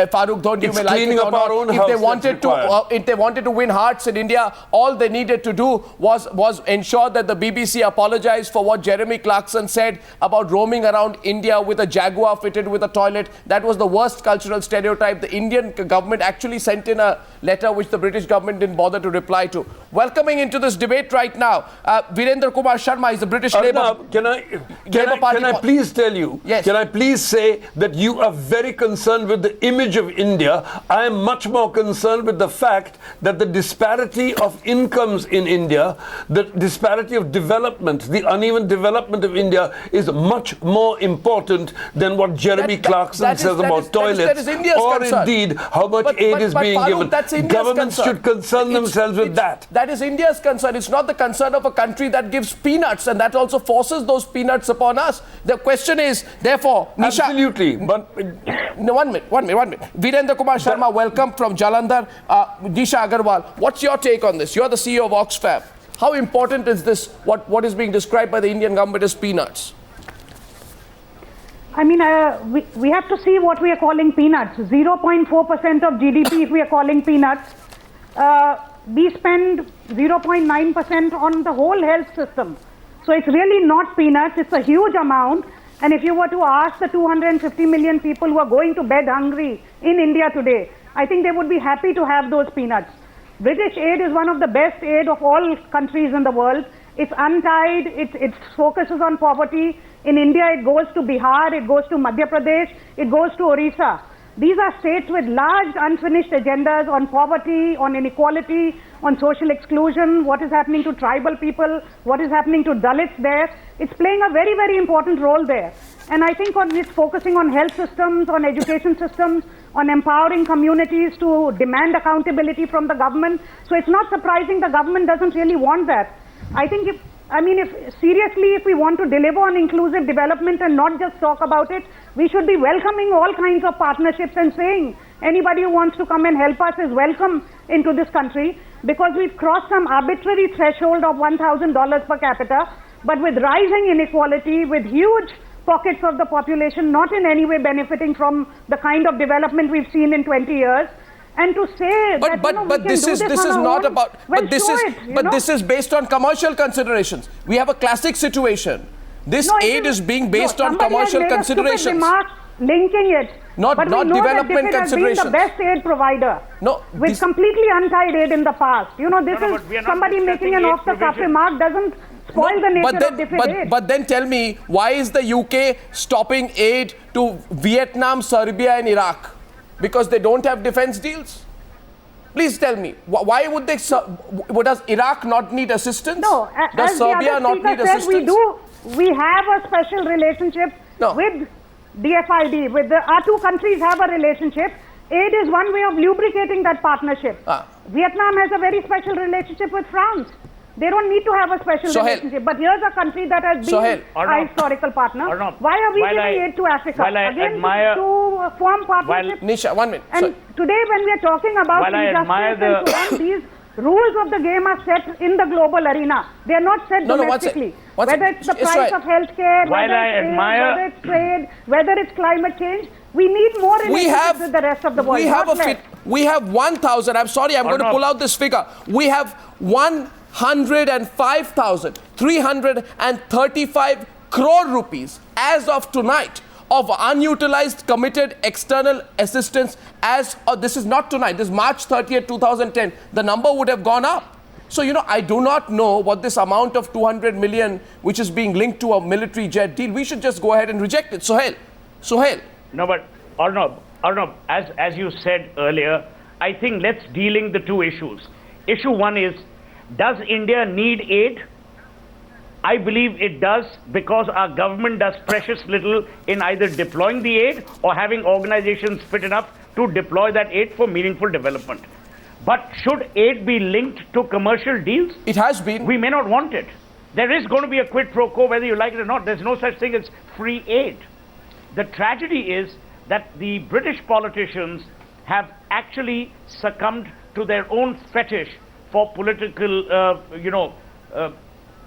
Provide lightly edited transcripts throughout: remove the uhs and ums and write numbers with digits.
Farooq, though you may like it or not, if they wanted to win hearts in India, all they needed to do was ensure that the BBC apologized for what Jeremy Clarkson said about roaming around India with a Jaguar fitted with a toilet. That was the worst cultural stereotype. The Indian government actually sent in a letter which the British government didn't bother to reply to. Welcoming into this debate right now, Virendra Kumar Sharma is the British Labour Party. Can I please tell you? Yes. Can I please say that you are very concerned with the image of India? I am much more concerned with the fact that the disparity of incomes in India, the disparity of development, the uneven development of India is much more important than what Jeremy Clarkson says about toilets, or indeed how much aid is being given. Governments should concern themselves with that. That is India's concern. It's not the concern of a country that gives peanuts, and that also forces those peanuts upon us. The question is, therefore, Nisha. Absolutely. But no, one minute. Virendra Kumar Sharma, welcome from Jalandhar. Nisha Agarwal, what's your take on this? You're the CEO of Oxfam. How important is this, what is being described by the Indian government as peanuts? I mean, we have to see what we are calling peanuts. 0.4% of GDP if we are calling peanuts. We spend 0.9% on the whole health system. So it's really not peanuts, it's a huge amount. And if you were to ask the 250 million people who are going to bed hungry in India today, I think they would be happy to have those peanuts. British aid is one of the best aid of all countries in the world. It's untied, it focuses on poverty. In India, it goes to Bihar, it goes to Madhya Pradesh, it goes to Orissa. These are states with large unfinished agendas on poverty, on inequality, on social exclusion, what is happening to tribal people, what is happening to Dalits there. It's playing a very, very important role there. And I think it's focusing on health systems, on education systems, on empowering communities to demand accountability from the government. So it's not surprising the government doesn't really want that. I think if we want to deliver on inclusive development and not just talk about it, we should be welcoming all kinds of partnerships and saying anybody who wants to come and help us is welcome into this country, because we've crossed some arbitrary threshold of $1,000 per capita, but with rising inequality, with huge pockets of the population not in any way benefiting from the kind of development we've seen in 20 years. And to say this is based on commercial considerations. We have a classic situation. This aid is being based on commercial considerations. Linking it. Not development considerations. Has been the best aid provider. With completely untied aid in the past. Somebody making an off-the-cuff remark doesn't spoil the nature of DFID aid. But then tell me, why is the UK stopping aid to Vietnam, Serbia and Iraq? Because they don't have defense deals? Please tell me, why would they? Does Iraq not need assistance? No, does Serbia not need assistance? We have a special relationship with DFID. Our two countries have a relationship. Aid is one way of lubricating that partnership. Vietnam has a very special relationship with France. They don't need to have a special relationship. But here's a country that has been a historical partner. Why are we giving aid to Africa? Again, to form partnerships. Nisha, 1 minute. And today when we are talking about injustice and so on, these rules of the game are set in the global arena. They are not set domestically. Whether it's the price of healthcare, whether it's trade, whether it's climate change, we need more relationships with the rest of the world. We have 1,000. I'm sorry, I'm going to pull out this figure. We have 105,335 crore rupees as of tonight of unutilized committed external assistance this is not tonight, this is March 30th, 2010. The number would have gone up. So, I do not know what this amount of 200 million, which is being linked to a military jet deal, we should just go ahead and reject it. Sohail. No, but Arnab, as you said earlier, I think let's dealing the two issues. Issue one is, does India need aid? I believe it does, because our government does precious little in either deploying the aid or having organizations fit enough to deploy that aid for meaningful development. But should aid be linked to commercial deals? It has been. We may not want it. There is going to be a quid pro quo whether you like it or not. There's no such thing as free aid. The tragedy is that the British politicians have actually succumbed to their own fetish for political,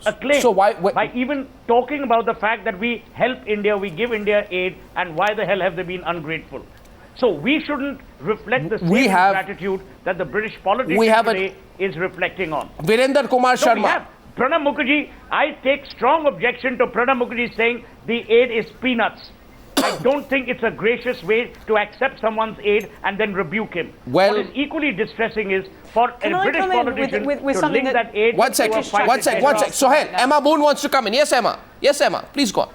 a claim So why- by even talking about the fact that we help India, we give India aid, and why the hell have they been ungrateful? So we shouldn't reflect the same gratitude that the British politician today is reflecting on. Virender Kumar So we Sharma. have Pranab Mukherjee. I take strong objection to Pranab Mukherjee saying the aid is peanuts. I don't think it's a gracious way to accept someone's aid and then rebuke him. Well- what is equally distressing is for Can a I British come in politician with to something link that- that aid One to sec, a fight one in sec, their one sec. house. Sohail, Now. Emma Boone wants to come in. Yes, Emma. Yes, Emma. Please go on.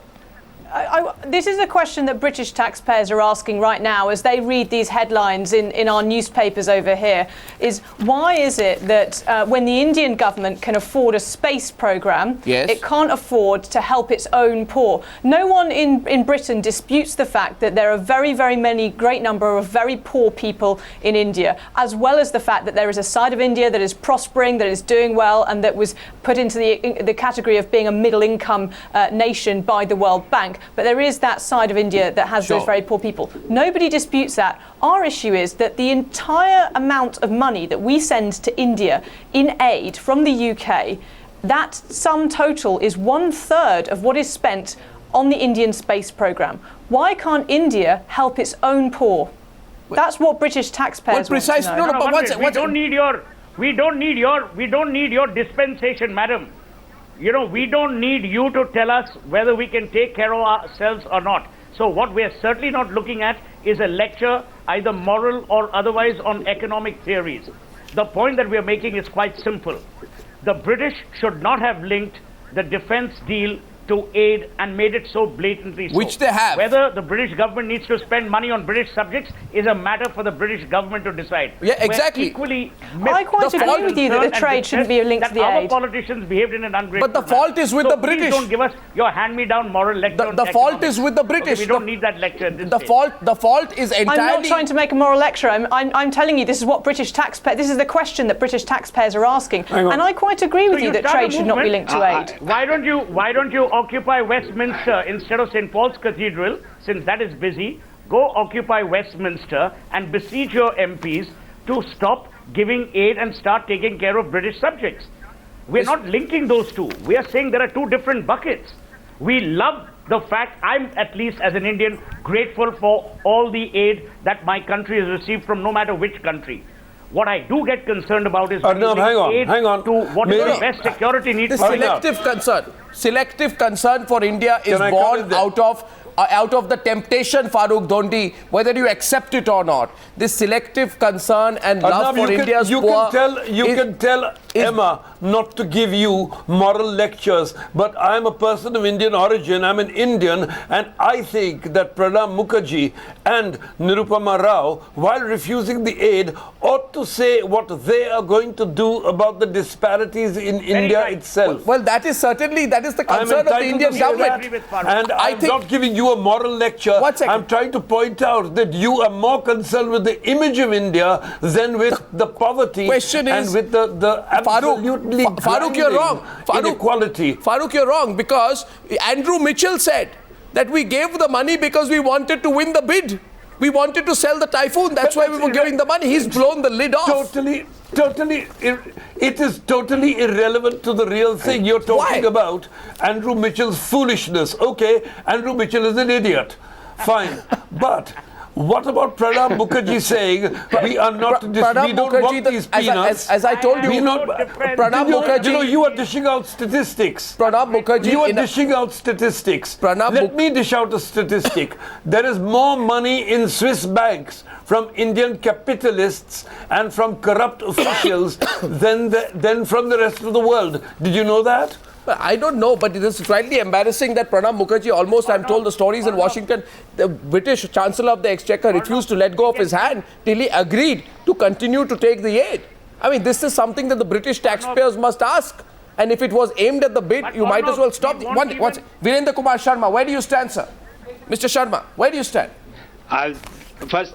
This is a question that British taxpayers are asking right now as they read these headlines in our newspapers over here, is why is it that when the Indian government can afford a space programme, Yes. it can't afford to help its own poor? No one in Britain disputes the fact that there are very, very many, great number of very poor people in India, as well as the fact that there is a side of India that is prospering, that is doing well, and that was put into the category of being a middle-income nation by the World Bank. But there is that side of India that has Sure. those very poor people. Nobody disputes that. Our issue is that the entire amount of money that we send to India in aid from the UK, that sum total is 1/3 of what is spent on the Indian space programme. Why can't India help its own poor? That's what British taxpayers want to precisely- know. no, No, but one one minute. sec, we one sec. don't need your dispensation, madam. You know, we don't need you to tell us whether we can take care of ourselves or not. So what we're certainly not looking at is a lecture, either moral or otherwise, on economic theories. The point that we're making is quite simple. The British should not have linked the defense deal to aid and made it so blatantly so. Which they have. Whether the British government needs to spend money on British subjects is a matter for the British government to decide. Yeah, We're exactly. equally I quite agree and with you that the concerned and trade shouldn't be linked to the that our aid. politicians behaved in an ungrateful But the manner. fault is with So the please British. don't give us your hand-me-down moral lecture. The on fault economics. is with the Okay, British. we don't need that lecture at this The stage. fault is entirely. I'm not trying to make a moral lecture. I'm telling you this is what British taxpayers. This is the question that British taxpayers are asking, Hang on. and I quite agree with So you that start a trade should not be movement. linked to aid. Why don't you occupy Westminster instead of St. Paul's Cathedral, since that is busy? Go occupy Westminster and besiege your MPs to stop giving aid and start taking care of British subjects. We're not linking those two. We are saying there are two different buckets. We love the fact, I'm at least as an Indian grateful for all the aid that my country has received from no matter which country. What I do get concerned about is when you Arnab, link aid hang on. to what is Maybe- the best security need The for India. selective concern for India is Can I come born in there? out of the temptation, Farooq Dhondi, whether you accept it or not. This selective concern and love Arnab, for India's you poor. can tell Emma not to give you moral lectures, but I'm a person of Indian origin. I'm an Indian, and I think that Pranab Mukherjee and Nirupama Rao, while refusing the aid, ought to say what they are going to do about the disparities in India right. itself. Well, that is the I'm concern of the entitled Indian to say government. agree with Farooq. And I I'm think- not giving you a moral lecture. One second. I'm trying to point out that you are more concerned with the image of India than with the poverty Question and is- with the absolutely Farooq, you're wrong. grinding inequality. Farooq, you're wrong, because Andrew Mitchell said that we gave the money because we wanted to win the bid. We wanted to sell the Typhoon. That's why we were giving the money. He's blown the lid off. It is totally irrelevant to the real thing. You're talking Why? about Andrew Mitchell's foolishness. Okay, Andrew Mitchell is an idiot. Fine. But what about Pranab Mukherjee saying we are not we don't want these peanuts? As I told you, We not, Pranab you know, Mukherjee. you are dishing out statistics. Pranab Mukherjee. You are in a- dishing out statistics. Pranab Let Muk- me dish out a statistic. There is more money in Swiss banks from Indian capitalists and from corrupt officials than from the rest of the world. Did you know that? Well, I don't know, but it is slightly embarrassing that Pranab Mukherjee, almost, I'm told the stories in Washington, the British Chancellor of the Exchequer refused to let go of his hand till he agreed to continue to take the aid. I mean, this is something that the British taxpayers must ask. And if it was aimed at the bid, But you might as well stop. we won't even- Virender Kumar Sharma, where do you stand, sir? Mr. Sharma, where do you stand? First,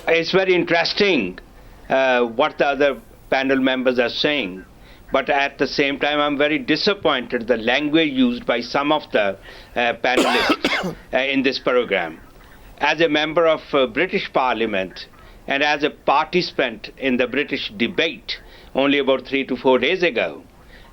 it's very interesting what the other panel members are saying, but at the same time, I'm very disappointed the language used by some of the panelists in this program. As a member of British Parliament and as a participant in the British debate only about 3 to 4 days ago,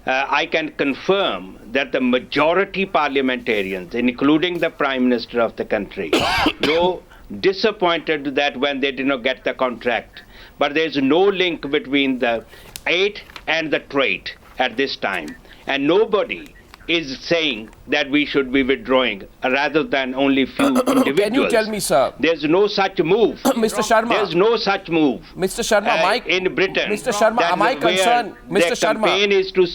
I can confirm that the majority parliamentarians, including the Prime Minister of the country, though disappointed that when they did not get the contract, but there is no link between the aid and the trade at this time. And nobody is saying that we should be withdrawing rather than only few individuals. Can you tell me, sir? There's no such move. Mr. Sharma. There's no such move. Mr. Sharma, in Britain. Mr. Sharma, am I concerned? Mr. Their Sharma. campaign is to